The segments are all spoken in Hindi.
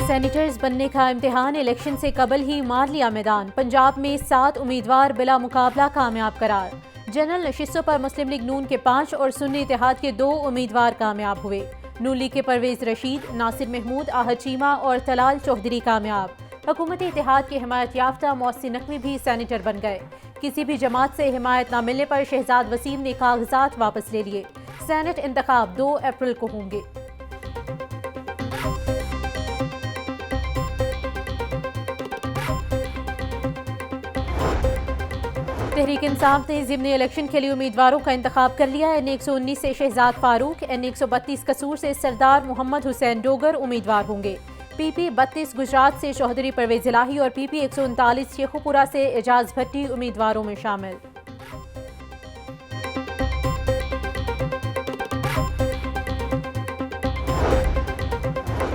सैनिटर्स बनने का इम्तिहान इलेक्शन से कबल ही मार लिया मैदान। पंजाब में 7 उम्मीदवार बिला मुकाबला कामयाब करार। जनरल नशिस्तों पर मुस्लिम लीग नून के 5 और सुन्नी इत्तेहाद के 2 उम्मीदवार कामयाब हुए। नून लीग के परवेज रशीद, नासिर महमूद, आहद चीमा और तलाल चौधरी कामयाब। हुकूमती इत्तेहाद के हिमायत याफ्ता मोहसिन नकवी भी सैनिटर बन गए। किसी भी जमात से हिमायत न मिलने पर शहजाद वसीम ने कागजात वापस ले लिए। सेनेट इंतखाब 2 अप्रैल को होंगे। तहरीक इंसाफ ने ज़िमनी इलेक्शन के लिए उम्मीदवारों का इंतखाब कर लिया। N119 से शहजाद फारूक, N132 कसूर से सरदार मोहम्मद हुसैन डोगर उम्मीदवार होंगे। PP 32 गुजरात से चौधरी परवेज इलाही और PP 139 शेखुपुरा से एजाज भट्टी उम्मीदवारों में शामिल।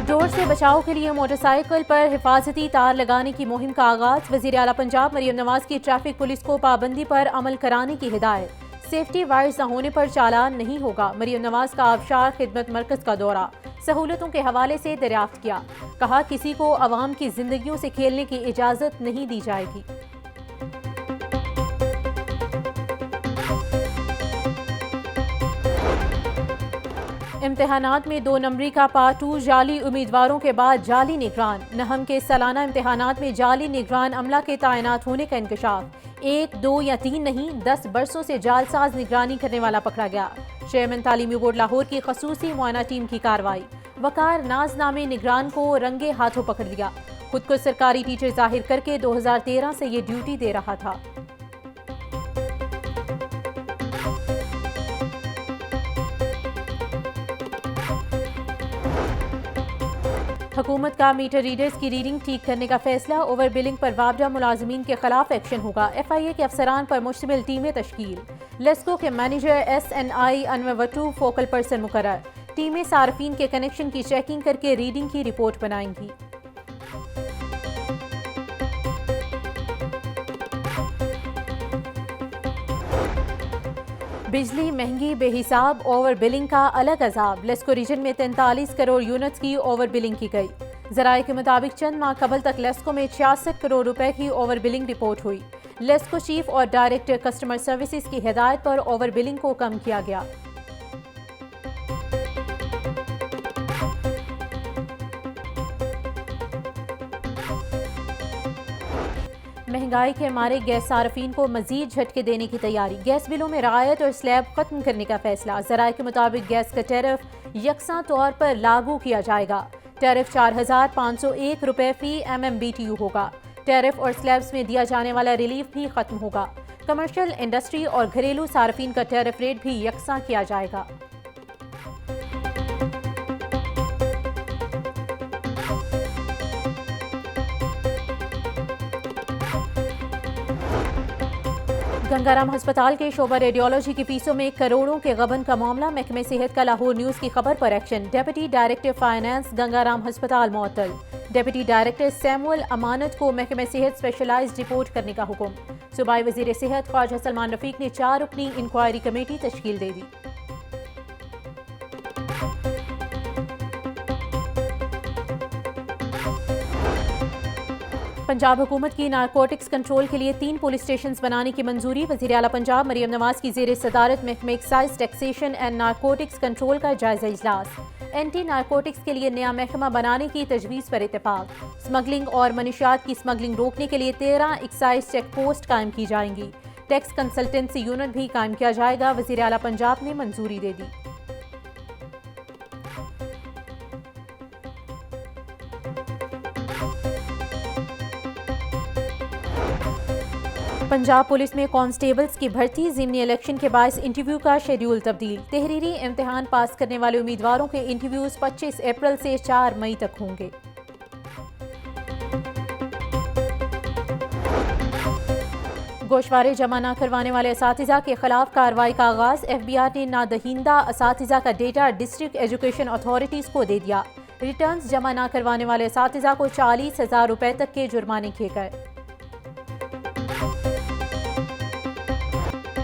डोर से बचाव के लिए मोटरसाइकिल पर हिफाजती तार लगाने की मुहिम का आगाज। वज़ीर आला पंजाब मरियम नवाज की ट्रैफिक पुलिस को पाबंदी पर अमल कराने की हिदायत। सेफ्टी वायर्स न होने पर चालान नहीं होगा। मरियम नवाज का आबशार खिदमत मरकज का दौरा, सहूलतों के हवाले से दरियाफ्त किया। कहा किसी को अवाम की जिंदगियों से खेलने की इजाजत नहीं दी जाएगी। इम्तिहानात में 2 नंबरी का पार्ट 2 जाली उम्मीदवारों के बाद जाली निगरान। नहम के सालाना इम्तिहानात में जाली निगरान अमला के तैनात होने का इंकशाफ। 1, 2 या 3 नहीं, 10 बरसों से जालसाज निगरानी करने वाला पकड़ा गया। चेयरमैन तालीमी बोर्ड लाहौर की खसूसी मुआयना टीम की कार्रवाई। वकार नाज नामे निगरान को रंगे हाथों पकड़ लिया। खुद को सरकारी टीचर जाहिर करके 2013 से ये ड्यूटी दे रहा था। हुकूमत का मीटर रीडर्स की रीडिंग ठीक करने का फैसला। ओवर बिलिंग पर वापडा मुलाजमीन के खिलाफ एक्शन होगा। FIA के अफसरान पर मुश्तमिल टीमें तश्कील। लेस्को के manager SNI Anwar Wattoo focal person मुकर्रर। टीमें सार्फिन के कनेक्शन की चेकिंग करके रीडिंग की रिपोर्ट बनाएंगी। बिजली महंगी बेहिसाब, ओवर बिलिंग का अलग अजाब। लेस्को रीजन में 43 करोड़ यूनिट्स की ओवर बिलिंग की गई। जराये के मुताबिक चंद माह कबल तक लेस्को में 66 करोड़ रुपए की ओवर बिलिंग रिपोर्ट हुई। लेस्को चीफ और डायरेक्टर कस्टमर सर्विसेज की हिदायत पर ओवर बिलिंग को कम किया गया। महंगाई के मारे गैस सार्फिन को मजीद झटके देने की तैयारी। गैस बिलों में रायत और स्लैब खत्म करने का फैसला। ज़राए के मुताबिक गैस का टैरिफ यकसा तौर पर लागू किया जाएगा। टैरिफ 4,501 रुपए फी MMBTU होगा। टैरिफ और स्लैब्स में दिया जाने वाला रिलीफ भी खत्म होगा। कमर्शियल, इंडस्ट्री और घरेलू सार्फिन का टैरिफ रेट भी यकसा किया जाएगा। गंगाराम अस्पताल के शोबा रेडियोलॉजी की फीसों में करोड़ों के गबन का मामला। महकमे सेहत का लाहौर न्यूज की खबर पर action. Deputy director finance Gangaram अस्पताल मुअत्तल। डेप्यूटी डायरेक्टर सैमुअल अमानत को महकमे सेहत स्पेशलाइज्ड रिपोर्ट करने का हुक्म। सूबाई वजीर सेहत ख्वाजा सलमान रफीक ने 4 रुकनी इंक्वायरी कमेटी तश्कील दे दी। पंजाब हुकूमत की नारकोटिक्स कंट्रोल के लिए 3 पुलिस स्टेशन बनाने की मंजूरी। वज़ीर आला पंजाब मरियम नवाज की ज़ेर सदारत महकमे excise, taxation and narcotics control का जायजा इजलास। एंटी नारकोटिक्स के लिए नया महकमा बनाने की तजवीज़ पर इत्तेफाक। स्मगलिंग और मनुशियात की स्मगलिंग रोकने के लिए 13 एक्साइज चेक पोस्ट कायम की जाएंगी। टैक्स कंसल्टेंसी यूनिट भी कायम किया जाएगा। वज़ीर आला पंजाब ने मंजूरी दे दी। पंजाब पुलिस में कांस्टेबल्स की भर्ती। ज़िमनी इलेक्शन के बायस इंटरव्यू का शेड्यूल तब्दील। तहरीरी इम्तिहान पास करने वाले उम्मीदवारों के इंटरव्यूज 25 अप्रैल से 4 मई तक होंगे। गोशवारे जमा न करवाने वाले असातिज़ा के खिलाफ कार्रवाई का आगाज। FBR ने नादहिंदा असातिज़ा का डेटा डिस्ट्रिक्ट एजुकेशन अथॉरिटीज़ को दे दिया। रिटर्न्स जमा न करवाने वाले असातिज़ा को 40,000 रुपए तक के जुर्माने किए गए।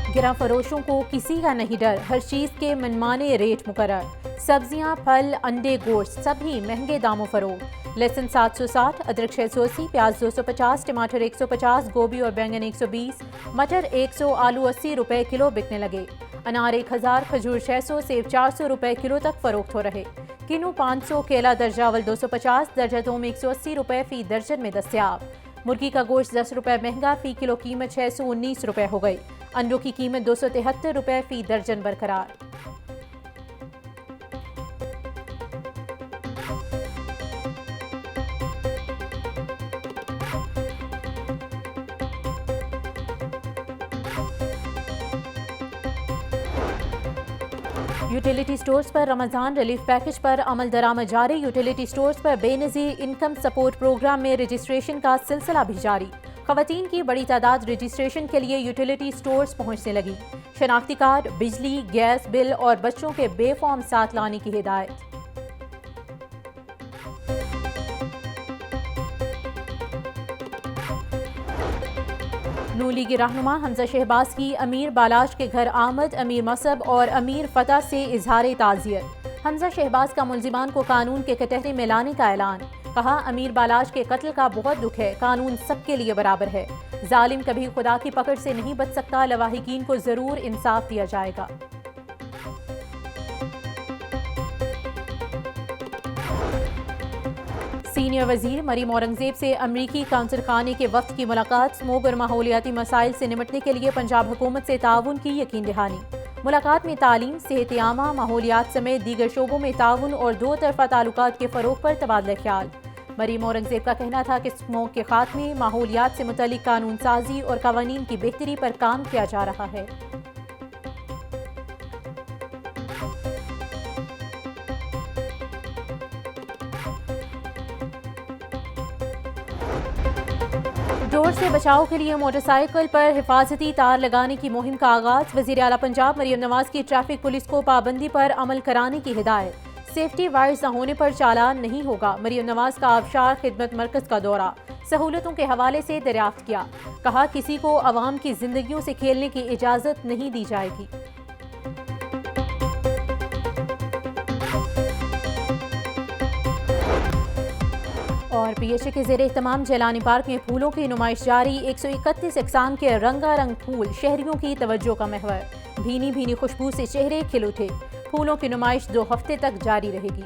गिरा फरोशों को किसी का नहीं डर, हर चीज के मनमाने रेट मुकर्रर। सब्जियां, फल, अंडे, गोश्त सभी महंगे दामों फरोख्त। लहसुन 760, अदरक 680, प्याज 250, टमाटर 150, गोभी और बैंगन 120, मटर 100, आलू 80 रुपए किलो बिकने लगे। अनार 1000, खजूर 600, सेब 400 रुपए किलो तक फरोख्त हो रहे। किन्नू 500, केला दर्जा अव्वल 250, दर्जा दोम 180 रुपए फी दर्जन में दस्तयाब। मुर्गी का गोश्त 10 रुपए महंगा, फी किलो कीमत 619 रुपए हो गई। अंडों की कीमत 273 रुपए फी दर्जन बरकरार। यूटिलिटी स्टोर्स पर रमजान रिलीफ पैकेज पर अमल दरामद जारी। यूटिलिटी स्टोर्स पर बेनज़ीर इनकम सपोर्ट प्रोग्राम में रजिस्ट्रेशन का सिलसिला भी जारी। खवातीन की बड़ी तादाद रजिस्ट्रेशन के लिए यूटिलिटी स्टोर्स पहुंचने लगी। शनाख्ती कार्ड, बिजली, गैस बिल और बच्चों के बेफॉर्म साथ लाने की हिदायत। नून लीगी रहनुमा हमजा शहबाज की अमीर बालाश के घर आमद, अमीर मसब और अमीर फतह से इजहार ताज़ियत। हमजा शहबाज का मुल्जिमान को कानून के कटहरे में लाने का ऐलान। कहा, अमीर बालाश के कत्ल का बहुत दुख है, कानून सबके लिए बराबर है। जालिम कभी खुदा की पकड़ से नहीं बच सकता, लवाहिकीन को जरूर इंसाफ दिया जाएगा। सीनियर वजीर मरीम औरंगजेब से अमरीकी काउंसिल खाने के वक्त की मुलाकात। स्मोग और माहौलियाती मसाइल से निपटने के लिए पंजाब हुकूमत से ताउन की यकीन दहानी। मुलाकात में तालीम, सेहत आमा, माहौलियात समेत दीगर शोबों में ताउन और दो तरफा ताल्लुकात के फरोग पर तबादला ख्याल। मरीम औरंगजेब का कहना था कि स्मोग के खात्मे, माहौलियात से मुतल्लिक कानून साजी और कवानीन की बेहतरी पर काम किया जा रहा है। डोर से बचाव के लिए मोटरसाइकिल पर हिफाजती तार लगाने की मुहिम का आगाज। वजीर आला पंजाब मरियम नवाज की ट्रैफिक पुलिस को पाबंदी पर अमल कराने की हिदायत। सेफ्टी वायर्स न होने पर चालान नहीं होगा। मरियम नवाज का आबशार खिदमत मरकज का दौरा, सहूलतों के हवाले से दरियाफ्त किया। कहा, किसी को अवाम की जिंदगियों से खेलने की इजाजत नहीं दी जाएगी। और पीएचए के ज़ेरे तमाम जैलानी पार्क में फूलों की नुमाइश जारी। 131 अक़साम के रंगारंग फूल शहरियों की तवज्जो का महवर। भीनी भीनी खुशबू से चेहरे खिल उठे। फूलों की नुमाइश 2 हफ्ते तक जारी रहेगी।